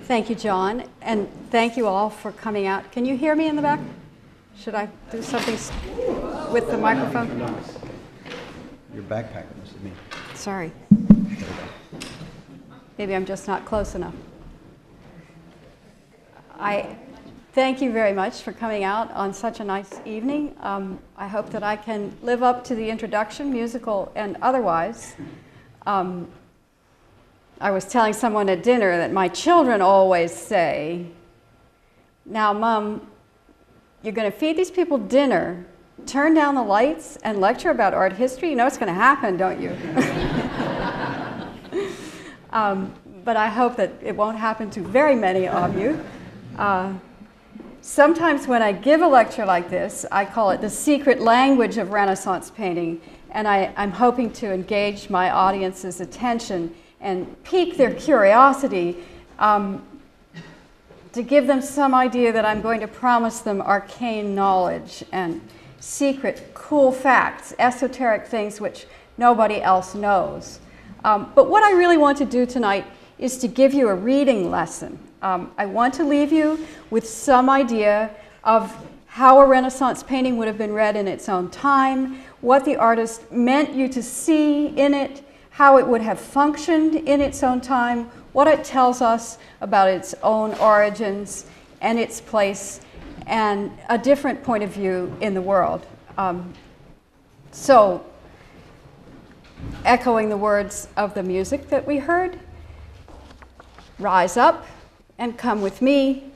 Thank you, John, and thank you all for coming out. Can you hear me in the back? Should I do something with the microphone? Your backpack must have me. Sorry. Maybe I'm just not close enough. I thank you very much for coming out on such a nice evening. I hope that I can live up to the introduction, musical and otherwise. I was telling someone at dinner that my children always say, "Now, Mom, you're going to feed these people dinner, turn down the lights, and lecture about art history? You know what's going to happen, don't you?" But I hope that it won't happen to very many of you. Sometimes when I give a lecture like this, I call it the secret language of Renaissance painting, and I'm hoping to engage my audience's attention and pique their curiosity, to give them some idea that I'm going to promise them arcane knowledge and secret, cool facts, esoteric things which nobody else knows. But what I really want to do tonight is to give you a reading lesson. I want to leave you with some idea of how a Renaissance painting would have been read in its own time, what the artist meant you to see in it, how it would have functioned in its own time, what it tells us about its own origins and its place, and a different point of view in the world. So, echoing the words of the music that we heard, rise up and come with me.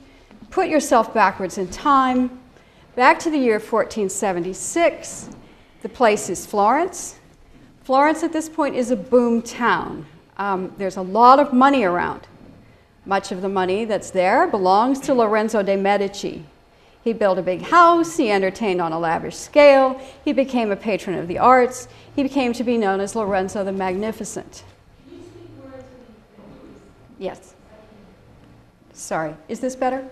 Put yourself backwards in time, back to the year 1476. The place is Florence. Florence at this point is a boom town. There's a lot of money around. Much of the money that's there belongs to Lorenzo de' Medici. He built a big house, he entertained on a lavish scale, he became a patron of the arts, he came to be known as Lorenzo the Magnificent. Can you speak more into the Yes. Sorry, is this better?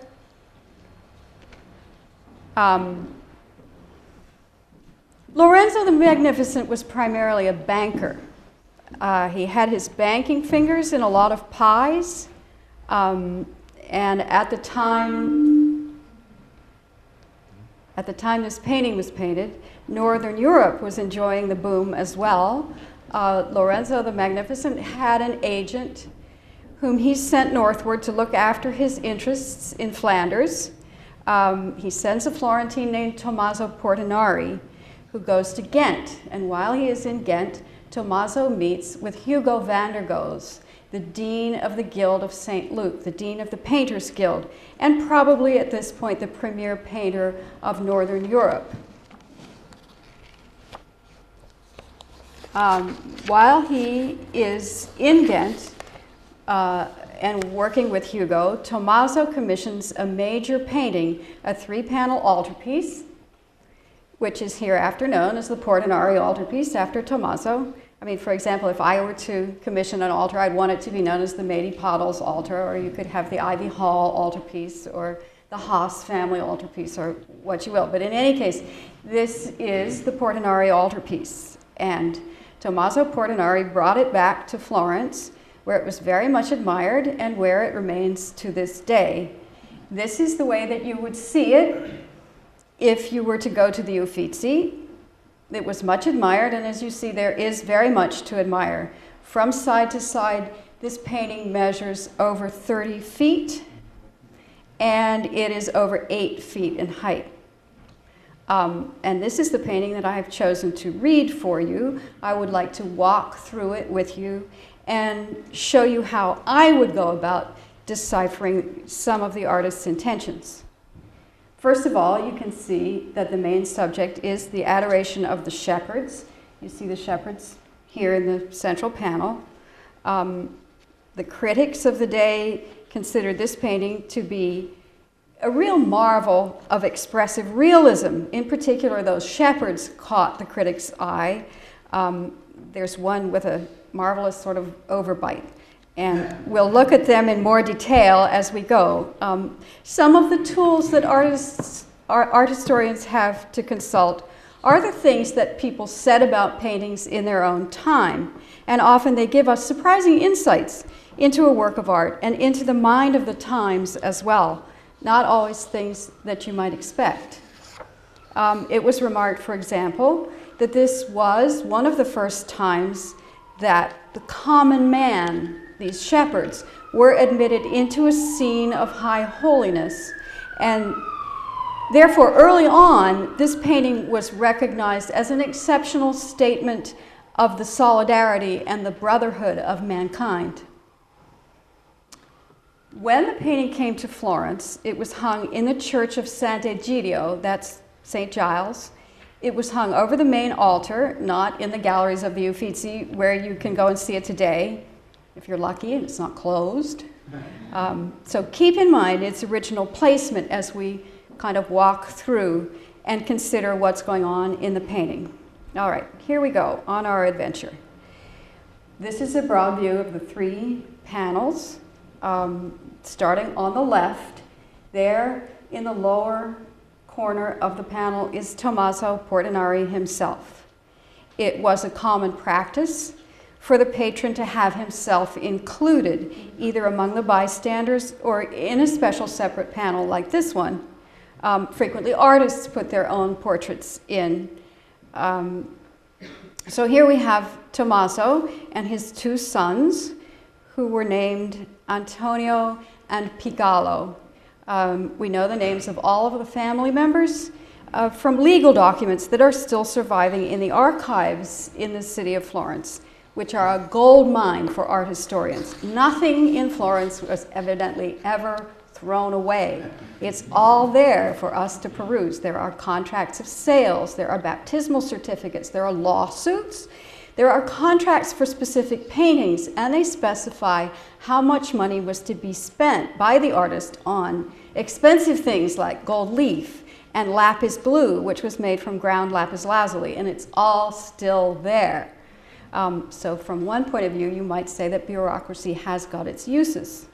Lorenzo the Magnificent was primarily a banker. He had his banking fingers in a lot of pies, and at the time this painting was painted, Northern Europe was enjoying the boom as well. Lorenzo the Magnificent had an agent whom he sent northward to look after his interests in Flanders. He sends a Florentine named Tommaso Portinari, who goes to Ghent, and while he is in Ghent, Tommaso meets with Hugo van der Goes, the dean of the Guild of St. Luke, the dean of the Painters Guild, and probably at this point the premier painter of Northern Europe. While he is in Ghent and working with Hugo, Tommaso commissions a major painting, a 3-panel altarpiece, which is hereafter known as the Portinari altarpiece after Tommaso. I mean, for example, if I were to commission an altar, I'd want it to be known as the Poddles altar, or you could have the Ivy Hall altarpiece, or the Haas family altarpiece, or what you will. But in any case, this is the Portinari altarpiece. And Tommaso Portinari brought it back to Florence, where it was very much admired and where it remains to this day. This is the way that you would see it if you were to go to the Uffizi. It was much admired, and as you see, there is very much to admire. From side to side, this painting measures over 30 feet, and it is over 8 feet in height. And this is the painting that I have chosen to read for you. I would like to walk through it with you and show you how I would go about deciphering some of the artist's intentions. First of all, you can see that the main subject is the adoration of the shepherds. You see the shepherds here in the central panel. The critics of the day considered this painting to be a real marvel of expressive realism. In particular, those shepherds caught the critics' eye. There's one with a marvelous sort of overbite. And we'll look at them in more detail as we go. Some of the tools that art historians have to consult are the things that people said about paintings in their own time. And often they give us surprising insights into a work of art and into the mind of the times as well, not always things that you might expect. It was remarked, for example, that this was one of the first times that the common man, these shepherds, were admitted into a scene of high holiness. And therefore, early on, this painting was recognized as an exceptional statement of the solidarity and the brotherhood of mankind. When the painting came to Florence, it was hung in the church of Sant'Egidio, that's St. Giles. It was hung over the main altar, not in the galleries of the Uffizi, where you can go and see it today, if you're lucky and it's not closed. So keep in mind its original placement as we kind of walk through and consider what's going on in the painting. All right, here we go on our adventure. This is a broad view of the 3 panels, starting on the left. There in the lower corner of the panel is Tommaso Portinari himself. It was a common practice for the patron to have himself included, either among the bystanders or in a special separate panel like this one. Frequently artists put their own portraits in. So here we have Tommaso and his 2 sons, who were named Antonio and Pigallo. We know the names of all of the family members from legal documents that are still surviving in the archives in the city of Florence, which are a gold mine for art historians. Nothing in Florence was evidently ever thrown away. It's all there for us to peruse. There are contracts of sales, there are baptismal certificates, there are lawsuits, there are contracts for specific paintings, and they specify how much money was to be spent by the artist on expensive things like gold leaf and lapis blue, which was made from ground lapis lazuli, and it's all still there. So from one point of view, you might say that bureaucracy has got its uses.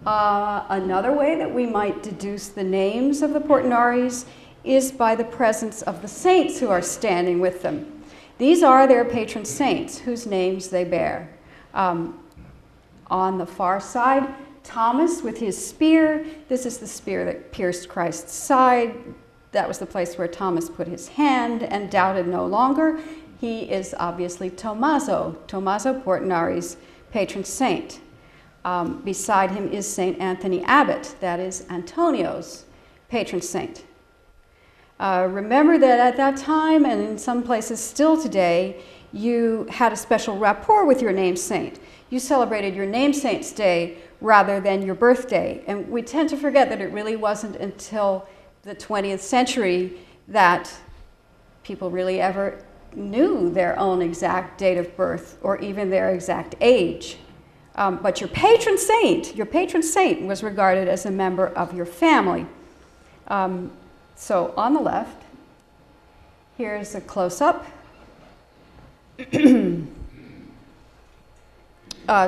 Another way that we might deduce the names of the Portinaris is by the presence of the saints who are standing with them. These are their patron saints whose names they bear. On the far side, Thomas with his spear. This is the spear that pierced Christ's side. That was the place where Thomas put his hand and doubted no longer. He is obviously Tommaso Portinari's patron saint. Beside him is St. Anthony Abbot, that is Antonio's patron saint. Remember that at that time, and in some places still today, you had a special rapport with your name saint. You celebrated your namesaint's day rather than your birthday. And we tend to forget that it really wasn't until the 20th century that people really ever knew their own exact date of birth or even their exact age. But your patron saint was regarded as a member of your family. So on the left, here's a close-up.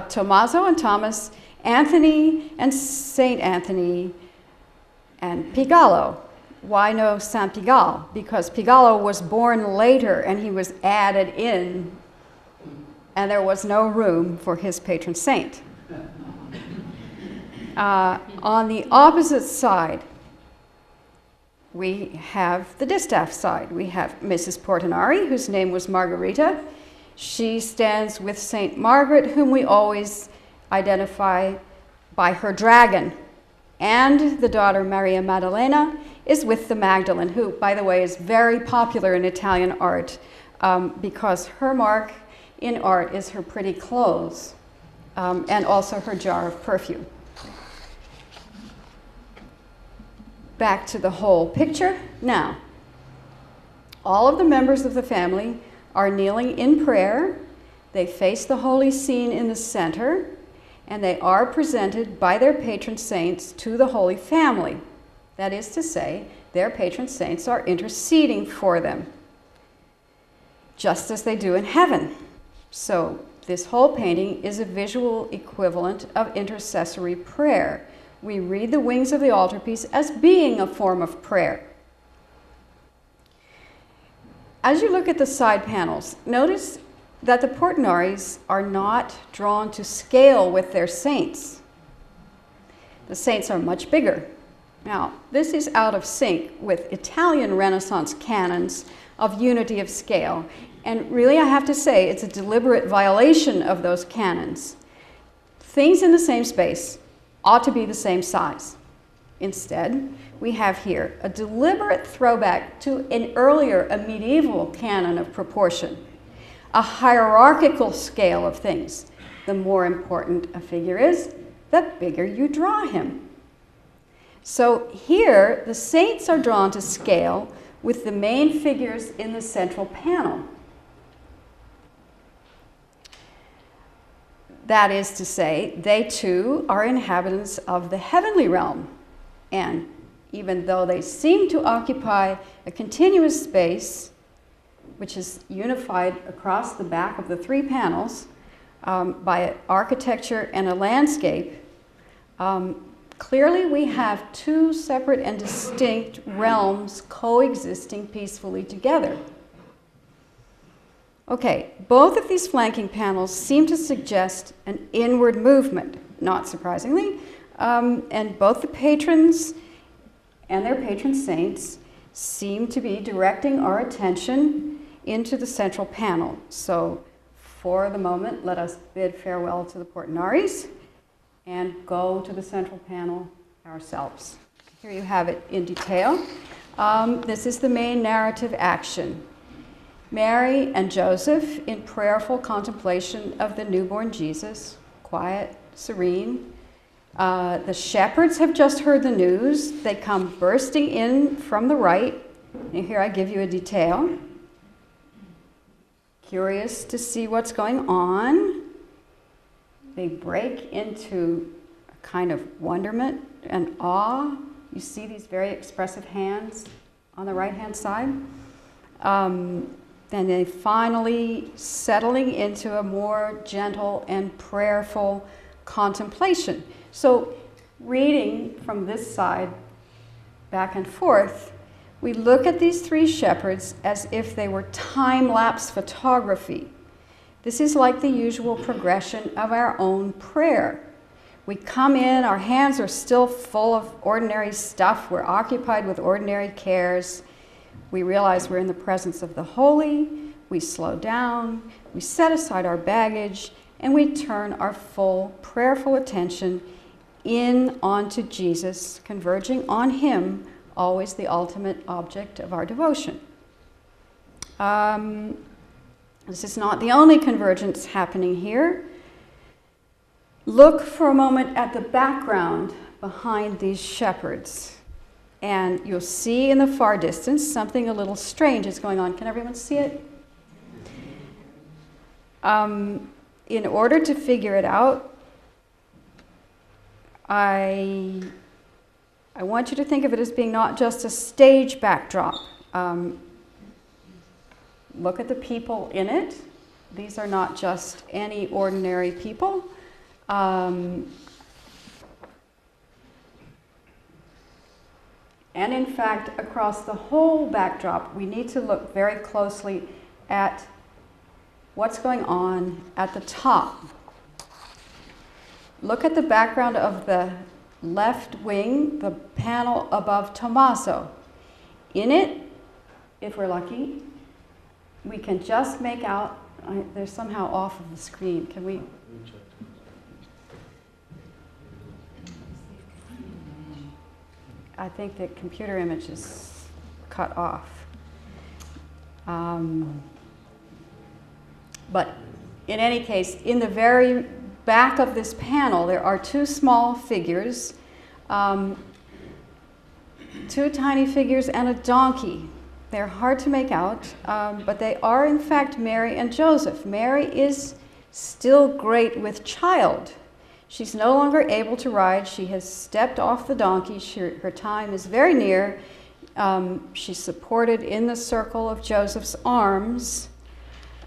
Tommaso and Thomas, Anthony and Saint Anthony, and Pigallo. Why no Saint Pigal? Because Pigallo was born later and he was added in, and there was no room for his patron saint. On the opposite side, we have the distaff side. We have Mrs. Portinari, whose name was Margherita. She stands with Saint Margaret, whom we always identify by her dragon. And the daughter Maria Maddalena is with the Magdalene, who, by the way, is very popular in Italian art because her mark in art is her pretty clothes and also her jar of perfume. Back to the whole picture. Now, all of the members of the family are kneeling in prayer. They face the holy scene in the center, and they are presented by their patron saints to the Holy Family. That is to say, their patron saints are interceding for them, just as they do in heaven. So this whole painting is a visual equivalent of intercessory prayer. We read the wings of the altarpiece as being a form of prayer. As you look at the side panels, notice that the Portinaris are not drawn to scale with their saints. The saints are much bigger. Now, this is out of sync with Italian Renaissance canons of unity of scale. And really, I have to say, it's a deliberate violation of those canons. Things in the same space ought to be the same size. Instead, we have here a deliberate throwback to an earlier, a medieval canon of proportion, a hierarchical scale of things. The more important a figure is, the bigger you draw him. So here, the saints are drawn to scale with the main figures in the central panel. That is to say, they too are inhabitants of the heavenly realm. And even though they seem to occupy a continuous space, which is unified across the back of the three panels by architecture and a landscape, clearly we have two separate and distinct realms coexisting peacefully together. Okay, both of these flanking panels seem to suggest an inward movement, not surprisingly, and both the patrons and their patron saints seem to be directing our attention into the central panel. So for the moment, let us bid farewell to the Portinaris and go to the central panel ourselves. Here you have it in detail. This is the main narrative action. Mary and Joseph in prayerful contemplation of the newborn Jesus, quiet, serene. The shepherds have just heard the news. They come bursting in from the right. And here I give you a detail. Curious to see what's going on. They break into a kind of wonderment and awe. You see these very expressive hands on the right-hand side. And then finally settling into a more gentle and prayerful contemplation. So reading from this side back and forth, we look at these three shepherds as if they were time-lapse photography. This is like the usual progression of our own prayer. We come in, our hands are still full of ordinary stuff, we're occupied with ordinary cares. We realize we're in the presence of the holy, we slow down, we set aside our baggage, and we turn our full prayerful attention in onto Jesus, converging on him, always the ultimate object of our devotion. This is not the only convergence happening here. Look for a moment at the background behind these shepherds. And you'll see in the far distance something a little strange is going on. Can everyone see it? In order to figure it out, I want you to think of it as being not just a stage backdrop. Look at the people in it. These are not just any ordinary people. And in fact, across the whole backdrop, we need to look very closely at what's going on at the top. Look at the background of the left wing, the panel above Tommaso. In it, if we're lucky, we can just make out, they're somehow off of the screen. Can we? I think the computer image is cut off. But in any case, in the very back of this panel, there are two small figures, two tiny figures and a donkey. They're hard to make out, but they are in fact Mary and Joseph. Mary is still great with child. She's no longer able to ride. She has stepped off the donkey. Her time is very near. She's supported in the circle of Joseph's arms.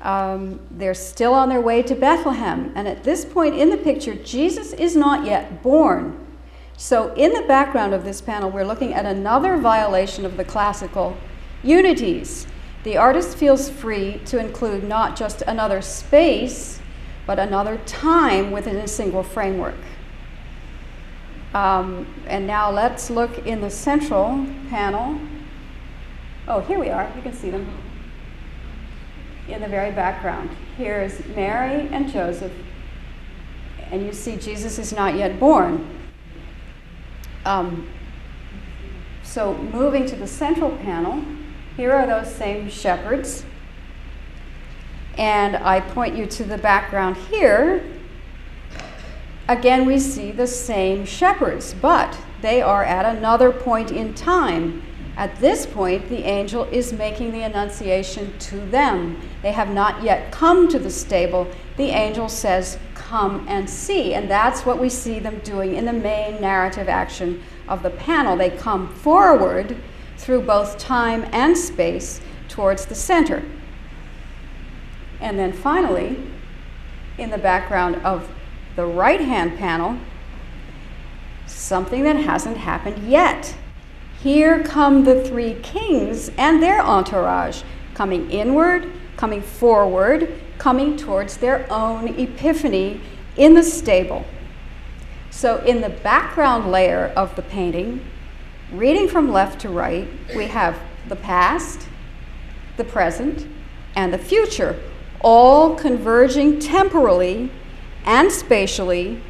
They're still on their way to Bethlehem. And at this point in the picture, Jesus is not yet born. So in the background of this panel, we're looking at another violation of the classical unities. the artist feels free to include not just another space, but another time within a single framework. And now let's look in the central panel. Oh, here we are. You can see them in the very background. Here's Mary and Joseph, and you see Jesus is not yet born. So moving to the central panel, here are those same shepherds. And I point you to the background here. Again, we see the same shepherds, but they are at another point in time. At this point, the angel is making the annunciation to them. They have not yet come to the stable. The angel says, "Come and see." And that's what we see them doing in the main narrative action of the panel. They come forward through both time and space towards the center. And then finally, in the background of the right-hand panel, something that hasn't happened yet. Here come the three kings and their entourage, coming inward, coming forward, coming towards their own epiphany in the stable. So in the background layer of the painting, reading from left to right, we have the past, the present, and the future, all converging temporally and spatially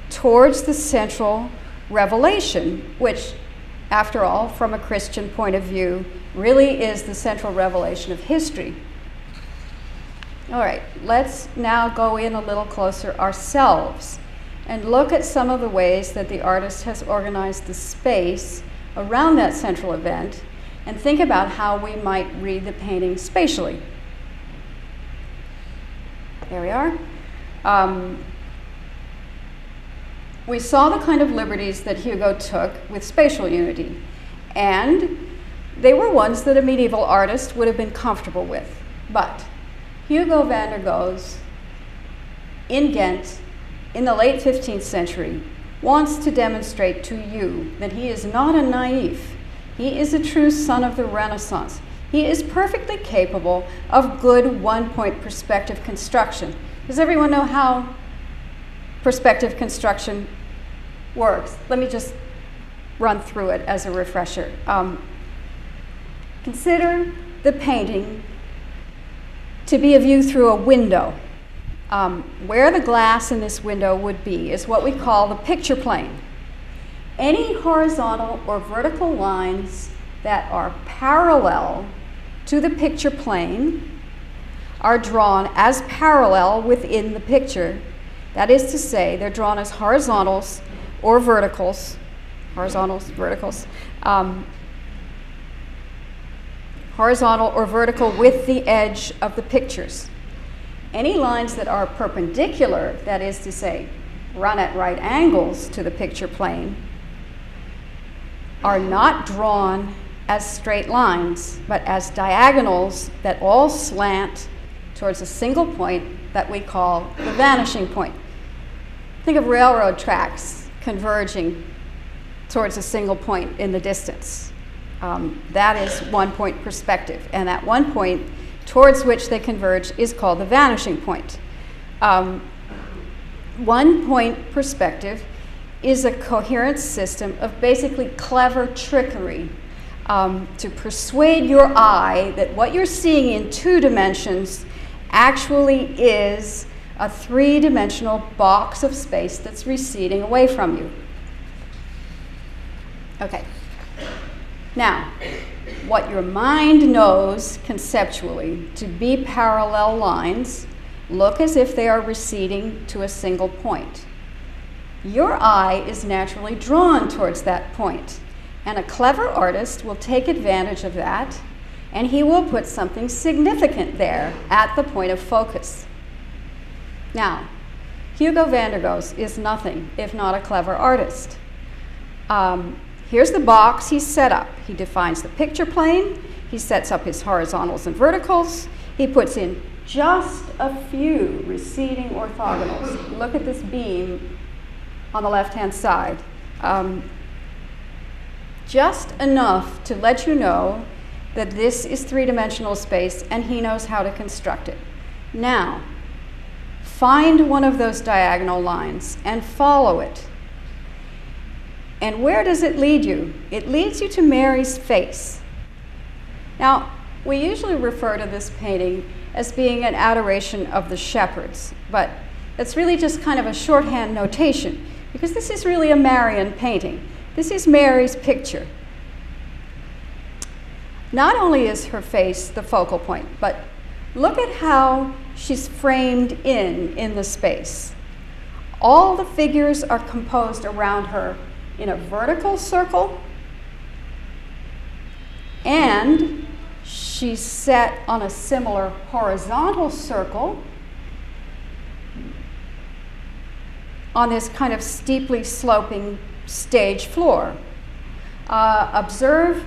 towards the central revelation, which, after all, from a Christian point of view, really is the central revelation of history. All right, let's now go in a little closer ourselves and look at some of the ways that the artist has organized the space around that central event and think about how we might read the painting spatially. There we are. We saw the kind of liberties that Hugo took with spatial unity, and they were ones that a medieval artist would have been comfortable with. But Hugo van der Goes in Ghent in the late 15th century wants to demonstrate to you that he is not a naïf. He is a true son of the Renaissance. He is perfectly capable of good one-point perspective construction. Does everyone know how perspective construction works? Let me just run through it as a refresher. Consider the painting to be a view through a window. Where the glass in this window would be is what we call the picture plane. Any horizontal or vertical lines that are parallel to the picture plane are drawn as parallel within the picture. That is to say, they're drawn as horizontals or verticals, horizontal or vertical with the edge of the pictures. Any lines that are perpendicular, that is to say, run at right angles to the picture plane, are not drawn as straight lines, but as diagonals that all slant towards a single point that we call the vanishing point. Think of railroad tracks converging towards a single point in the distance. That is one-point perspective, and that one point towards which they converge is called the vanishing point. One-point perspective is a coherent system of basically clever trickery to persuade your eye that what you're seeing in 2 dimensions actually is a 3-dimensional box of space that's receding away from you. Okay. Now, what your mind knows conceptually to be parallel lines look as if they are receding to a single point. Your eye is naturally drawn towards that point, and a clever artist will take advantage of that, and he will put something significant there at the point of focus. Now, Hugo van der Goes is nothing if not a clever artist. Here's the box he's set up. He defines the picture plane, he sets up his horizontals and verticals, he puts in just a few receding orthogonals. Look at this beam on the left-hand side. Just enough to let you know that this is three-dimensional space and he knows how to construct it. Now, find one of those diagonal lines and follow it. And where does it lead you? It leads you to Mary's face. Now, we usually refer to this painting as being an adoration of the shepherds, but it's really just kind of a shorthand notation, because this is really a Marian painting. This is Mary's picture. Not only is her face the focal point, but look at how she's framed in the space. All the figures are composed around her in a vertical circle, and she's set on a similar horizontal circle on this kind of steeply sloping stage floor. Observe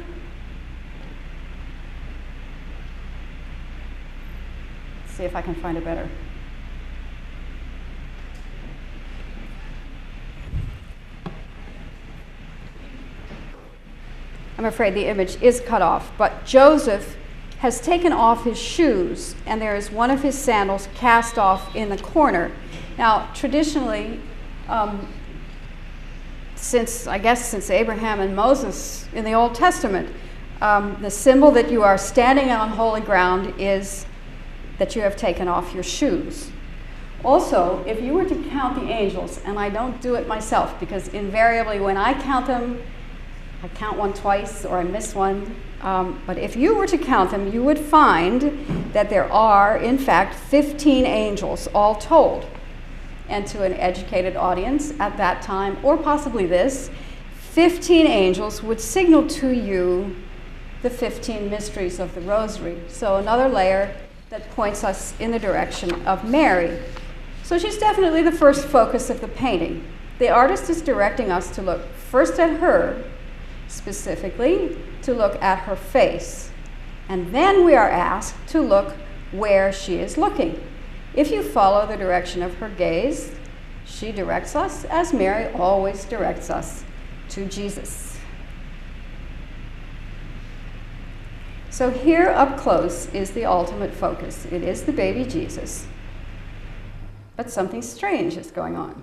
see if I can find a better. I'm afraid the image is cut off, but Joseph has taken off his shoes, and there is one of his sandals cast off in the corner. Now, traditionally, since Abraham and Moses in the Old Testament, the symbol that you are standing on holy ground is that you have taken off your shoes. Also, if you were to count the angels, and I don't do it myself, because invariably when I count them, I count one twice or I miss one, but if you were to count them, you would find that there are, in fact, 15 angels all told. And to an educated audience at that time, or possibly this, 15 angels would signal to you the 15 mysteries of the Rosary. So another layer that points us in the direction of Mary. So she's definitely the first focus of the painting. The artist is directing us to look first at her, specifically to look at her face. And then we are asked to look where she is looking. If you follow the direction of her gaze, she directs us, as Mary always directs us, to Jesus. So here up close is the ultimate focus. It is the baby Jesus. But something strange is going on.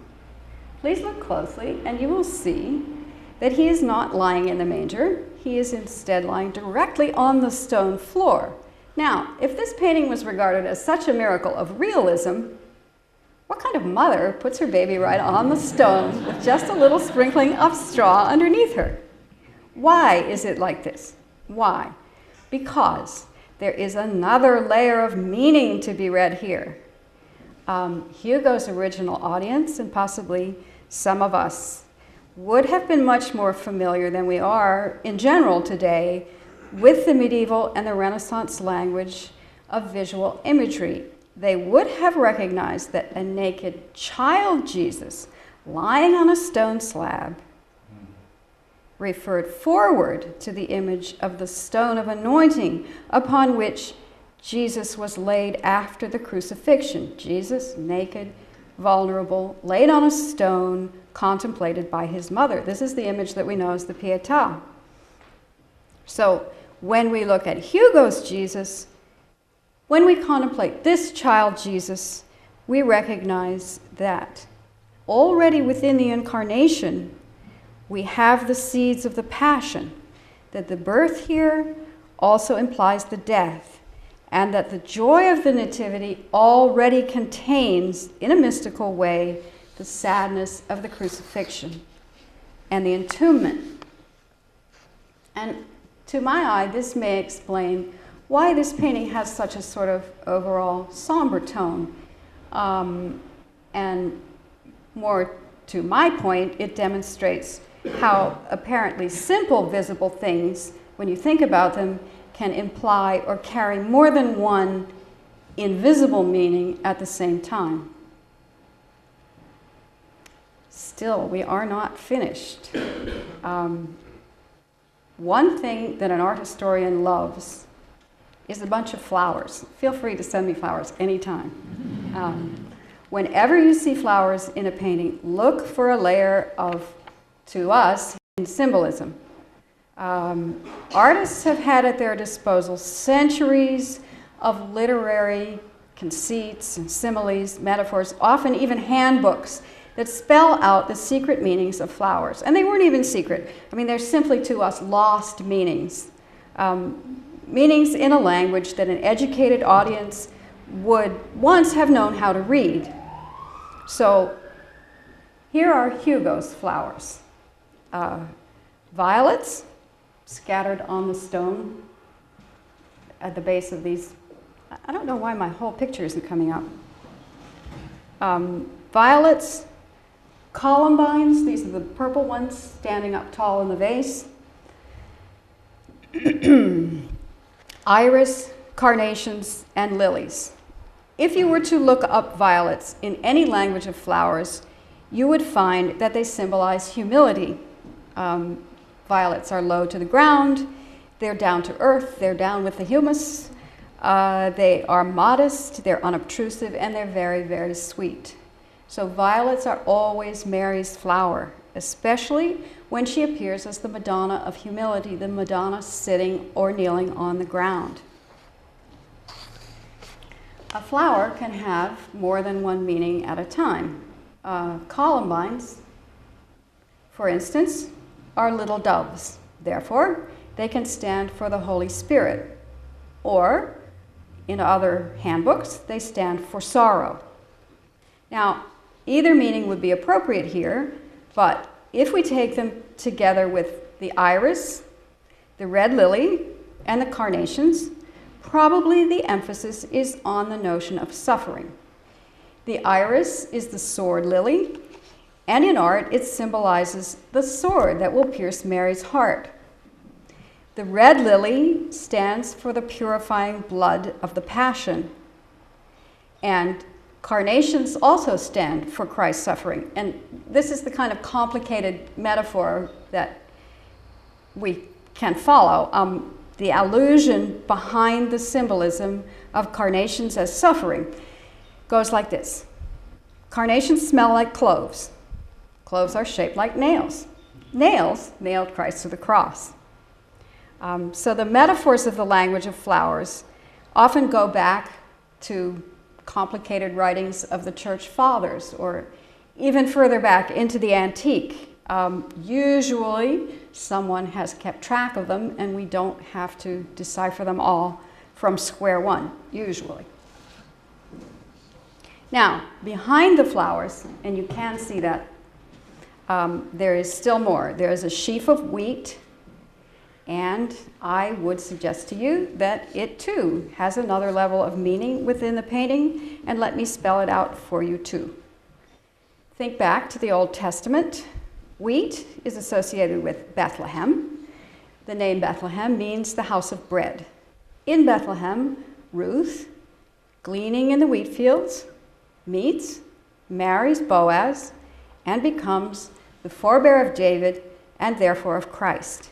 Please look closely and you will see that he is not lying in the manger. He is instead lying directly on the stone floor. Now, if this painting was regarded as such a miracle of realism, what kind of mother puts her baby right on the stone with just a little sprinkling of straw underneath her? Why is it like this? Why? Because there is another layer of meaning to be read here. Hugo's original audience, and possibly some of us, would have been much more familiar than we are in general today with the medieval and the Renaissance language of visual imagery. They would have recognized that a naked child Jesus lying on a stone slab referred forward to the image of the stone of anointing upon which Jesus was laid after the crucifixion. Jesus, naked, vulnerable, laid on a stone, contemplated by his mother. This is the image that we know as the Pietà. So when we look at Hugo's Jesus, when we contemplate this child Jesus, we recognize that already within the incarnation, we have the seeds of the passion, that the birth here also implies the death, and that the joy of the nativity already contains, in a mystical way, the sadness of the crucifixion and the entombment. And to my eye, this may explain why this painting has such a sort of overall somber tone. And more to my point, it demonstrates how apparently simple visible things, when you think about them, can imply or carry more than one invisible meaning at the same time. Still, we are not finished. One thing that an art historian loves is a bunch of flowers. Feel free to send me flowers anytime. Whenever you see flowers in a painting, look for a layer of, to us, symbolism. Artists have had at their disposal centuries of literary conceits and similes, metaphors, often even handbooks that spell out the secret meanings of flowers. And they weren't even secret. I mean, they're simply to us lost meanings. Meanings in a language that an educated audience would once have known how to read. So here are Hugo's flowers. Violets scattered on the stone at the base of these. I don't know why my whole picture isn't coming up. Violets, columbines, these are the purple ones standing up tall in the vase. Iris, carnations, and lilies. If you were to look up violets in any language of flowers, you would find that they symbolize humility. Violets are low to the ground, they're down to earth, they're down with the humus, they are modest, they're unobtrusive, and they're very, very sweet. So violets are always Mary's flower, especially when she appears as the Madonna of humility, the Madonna sitting or kneeling on the ground. A flower can have more than one meaning at a time. Columbines, for instance, are little doves. Therefore, they can stand for the Holy Spirit. Or, in other handbooks, they stand for sorrow. Now, either meaning would be appropriate here, but if we take them together with the iris, the red lily, and the carnations, probably the emphasis is on the notion of suffering. The iris is the sword lily, and in art it symbolizes the sword that will pierce Mary's heart. The red lily stands for the purifying blood of the Passion, and carnations also stand for Christ's suffering. And this is the kind of complicated metaphor that we can follow. The allusion behind the symbolism of carnations as suffering goes like this. Carnations smell like cloves. Cloves are shaped like nails. Nails nailed Christ to the cross. So the metaphors of the language of flowers often go back to complicated writings of the church fathers, or even further back into the antique. Usually someone has kept track of them, and we don't have to decipher them all from square one, usually. Now, behind the flowers, and you can see that, there is still more. There is a sheaf of wheat, and I would suggest to you that it too has another level of meaning within the painting, and let me spell it out for you too. Think back to the Old Testament. Wheat is associated with Bethlehem. The name Bethlehem means the house of bread. In Bethlehem, Ruth, gleaning in the wheat fields, meets, marries Boaz, and becomes the forebear of David and therefore of Christ.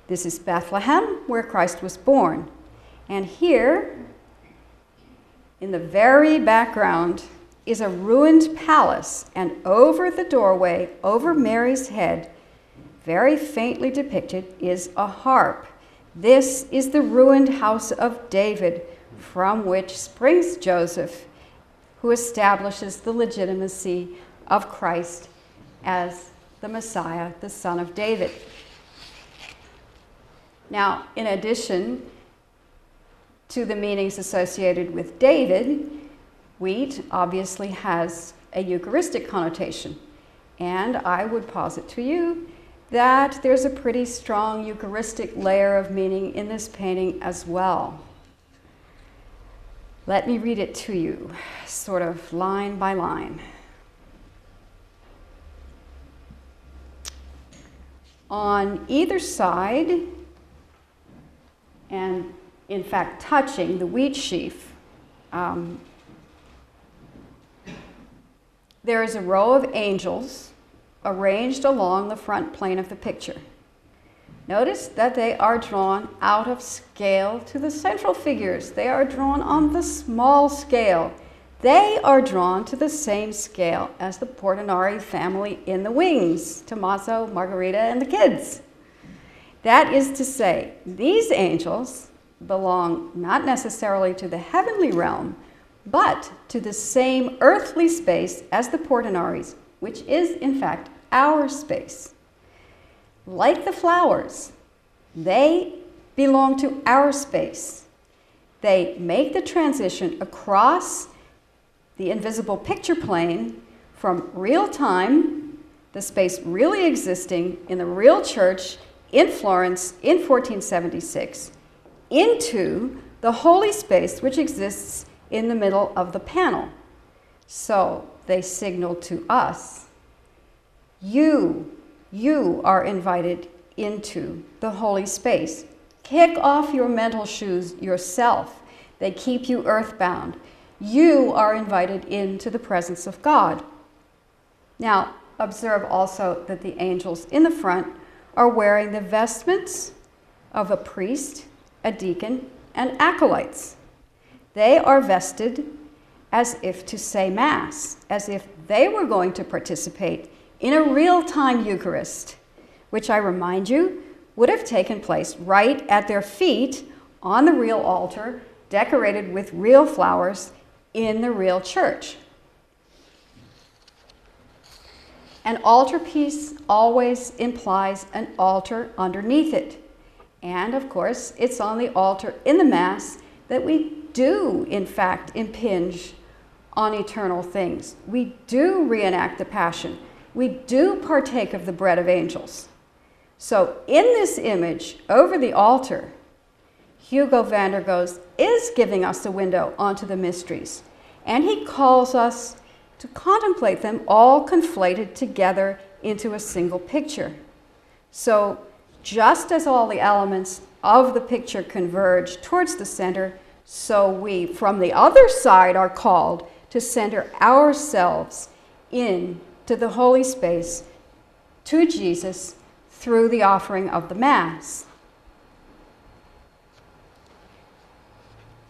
This is Bethlehem, where Christ was born. And here, in the very background, is a ruined palace, and over the doorway, over Mary's head, very faintly depicted, is a harp. This is the ruined house of David, from which springs Joseph, who establishes the legitimacy of Christ as the Messiah, the Son of David. Now, in addition to the meanings associated with David, wheat obviously has a Eucharistic connotation. And I would posit to you that there's a pretty strong Eucharistic layer of meaning in this painting as well. Let me read it to you, sort of line by line. On either side, and in fact touching the wheat sheaf, there is a row of angels arranged along the front plane of the picture. Notice that they are drawn out of scale to the central figures. They are drawn on the small scale. They are drawn to the same scale as the Portinari family in the wings, Tommaso, Margherita, and the kids. That is to say, these angels belong not necessarily to the heavenly realm, but to the same earthly space as the Portinaries, which is, in fact, our space. Like the flowers, they belong to our space. They make the transition across the invisible picture plane from real time, the space really existing in the real church in Florence in 1476, into the holy space which exists in the middle of the panel. So they signal to us, you are invited into the holy space. Kick off your mental shoes yourself. They keep you earthbound. You are invited into the presence of God. Now, observe also that the angels in the front are wearing the vestments of a priest, a deacon, and acolytes. They are vested as if to say Mass, as if they were going to participate in a real-time Eucharist, which I remind you would have taken place right at their feet on the real altar, decorated with real flowers in the real church. An altarpiece always implies an altar underneath it. And of course, it's on the altar in the Mass that we do, in fact, impinge on eternal things. We do reenact the Passion. We do partake of the bread of angels. So in this image over the altar, Hugo van der Goes is giving us a window onto the mysteries, and he calls us to contemplate them all conflated together into a single picture. So just as all the elements of the picture converge towards the center, so we, from the other side, are called to center ourselves in to the holy space, to Jesus, through the offering of the Mass.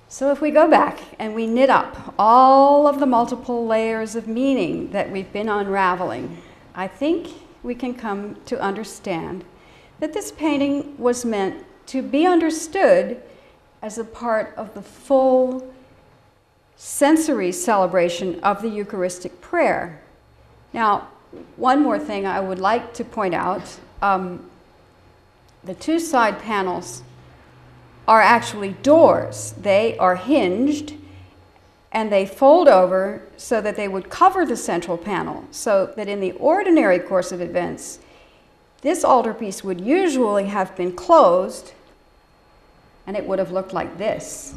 So if we go back and we knit up all of the multiple layers of meaning that we've been unraveling, I think we can come to understand that this painting was meant to be understood as a part of the full sensory celebration of the Eucharistic prayer. Now, one more thing I would like to point out, the two side panels are actually doors. They are hinged and they fold over so that they would cover the central panel, so that in the ordinary course of events, this altarpiece would usually have been closed and it would have looked like this.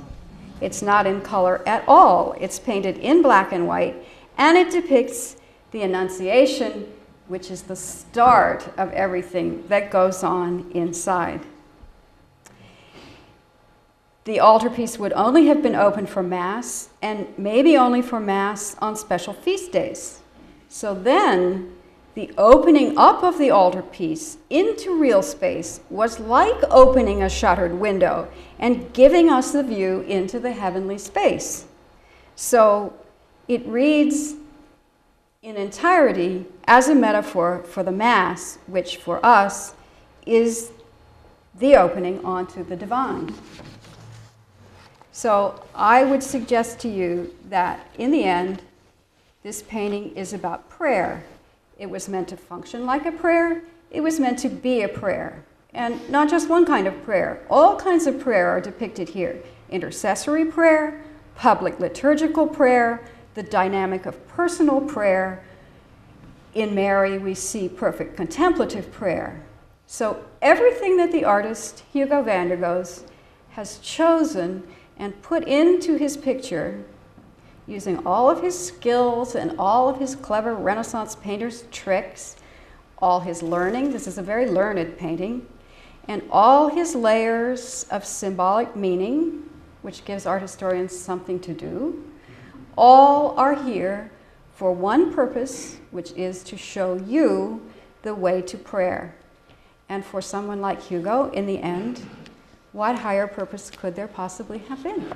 It's not in color at all. It's painted in black and white, and it depicts the Annunciation, which is the start of everything that goes on inside. The altarpiece would only have been open for Mass, and maybe only for Mass on special feast days. So then, the opening up of the altarpiece into real space was like opening a shuttered window and giving us the view into the heavenly space. So it reads in entirety as a metaphor for the Mass, which for us is the opening onto the divine. So I would suggest to you that in the end, this painting is about prayer. It was meant to function like a prayer. It was meant to be a prayer. And not just one kind of prayer. All kinds of prayer are depicted here. Intercessory prayer, public liturgical prayer, the dynamic of personal prayer. In Mary, we see perfect contemplative prayer. So everything that the artist, Hugo van der Goes, has chosen and put into his picture, using all of his skills and all of his clever Renaissance painter's tricks, all his learning, this is a very learned painting, and all his layers of symbolic meaning, which gives art historians something to do, all are here for one purpose, which is to show you the way to prayer. And for someone like Hugo, in the end, what higher purpose could there possibly have been?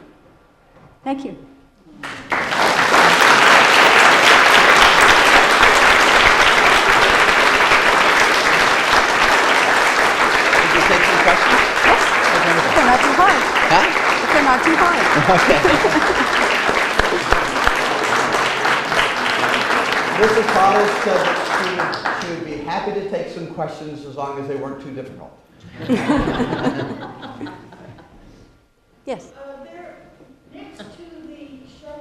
Thank you. Would you take not too hard. Mrs. Poddles said that she would be happy to take some questions as long as they weren't too difficult. Yes.